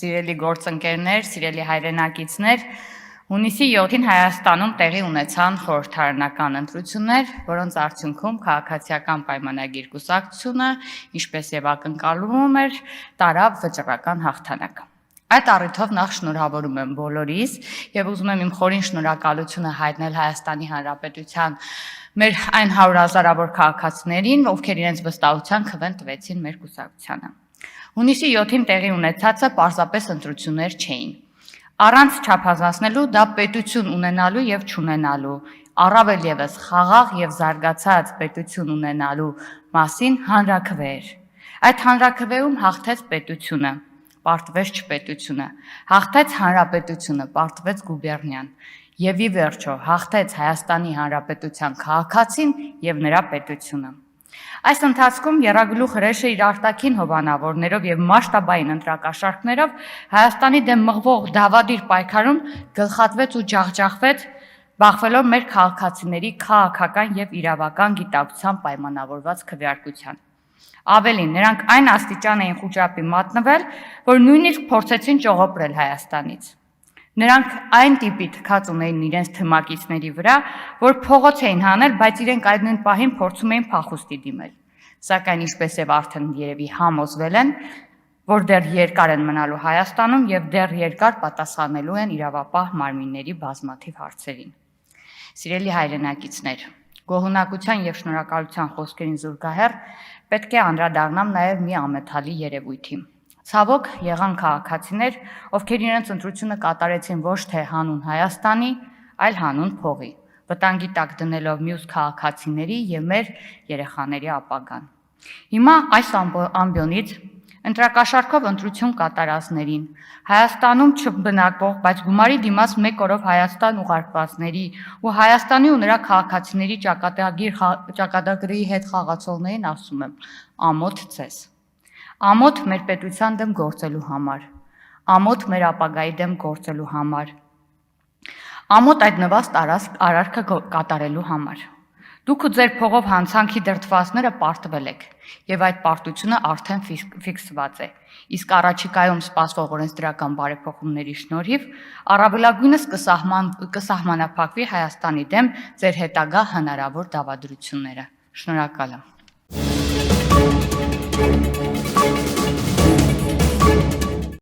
Սիրելի գործընկերներ, սիրելի հայրենակիցներ, հունիսի 7-ին Հայաստանում տեղի ունեցան խորհրդարանական ընտրություններ, որոնց արդյունքում քաղաքացիական պայմանագիր կուսակցությունը, ինչպես եւ ակնկալվում էր, տարավ վճռական հաղթանակ։ Այդ առիթով նախ շնորհավորում եմ բոլորիս եւ ուզում եմ իմ խորին շնորհակալությունը հայտնել Հայաստանի Հանրապետության մեր այն հարյուրազարավոր քաղաքացիներին, ովքեր իրենց վստահության քվեն տվեցին մեր կուսակցությանը։ Հունիսի 7-ին տեղի ունեցածը պարզապես ընտրություններ չէին։ Առանց չափազանցնելու դա պետություն ունենալու եւ չունենալու, առավել եւս խաղաղ եւ զարգացած պետություն ունենալու մասին հանրաքվե էր։ Այդ հանրաքվեում հաղթեց պետությունը, պարտվեց չպետությունը, հաղթեց հանրապետությունը, պարտվեց գուբերնիան, եւ ի վերջո հաղթեց Հայաստանի Հանրապետության քաղաքացին եւ նրա պետությունը։ Այս ընթացքում եռագլուխ հրեշը իր արտաքին հովանավորներով եւ մասշտաբային ընտրակաշառքներով Հայաստանի դեմ մղվող դավադիր պայքարում գլխատվեց ու ջախջախվեց, բախվելով մեր քաղաքացիների քաղաքական եւ իրավական գիտակցության պայմանավորված քվեարկության։ Ավելին, նրանք այն աստիճան էին խուճապի մատնվել, որ նույնիսկ փորձեցին ճողոպրել Հայաստանից։ Նրանք այն տիպի թքած ունեին իրենց թմակիցների վրա, որ փողոց էին հանել, բայց իրենք այդ նույն պահին փորձում էին փախուստի դիմել։ Սակայն ինչպես եւ արդեն երևի համոզվել են, որ դեռ երկար են մնալու Հայաստանում եւ դեռ երկար պատասխանելու են իրավապահ մարմինների բազմաթիվ հարցերին։ Սիրելի հայրենակիցներ, գոհունակության եւ շնորհակալության խոսքերին զուգահեռ պետք է անդրադառնամ նաեւ մի ամեթալի երևույթի։ Ցավոք եղան քաղաքացիներ, ովքեր իրենց ընտրությունը կատարեցին ոչ թե հանուն Հայաստանի, այլ հանուն փողի, վտանգի տակ դնելով մյուս քաղաքացիների եւ մեր երեխաների ապագան։ Հիմա այս ամբիոնից ընտրակաշառքով ընտրություն կատարածներին, Հայաստանում չբնակվող, բայց գումարի դիմաց մեկ օրով Հայաստան ուղարկվածների ու Հայաստանի ու նրա քաղաքացիների ճակատագրի հետ խաղացողներին ասում եմ՝ ամոթ ձեզ։ Ամոթ մեր պետության դեմ գործելու համար, ամոթ մեր ապագայի դեմ գործելու համար, ամոթ այդ նվաստ արարքը կատարելու համար։ Դուք ու ձեր փողով հանցանքի դրդվածները պարտվել եք, եւ այդ պարտությունը արդեն ֆիքսված է։ Իսկ առաջիկայում սպասվող օրենսդրական բարեփոխումների շնորհիվ առավելագույնս կսահմանափակվի Հայաստանի դեմ ձեր հետագա հնարավոր դավադրությունները։ Շնորհակալ եմ։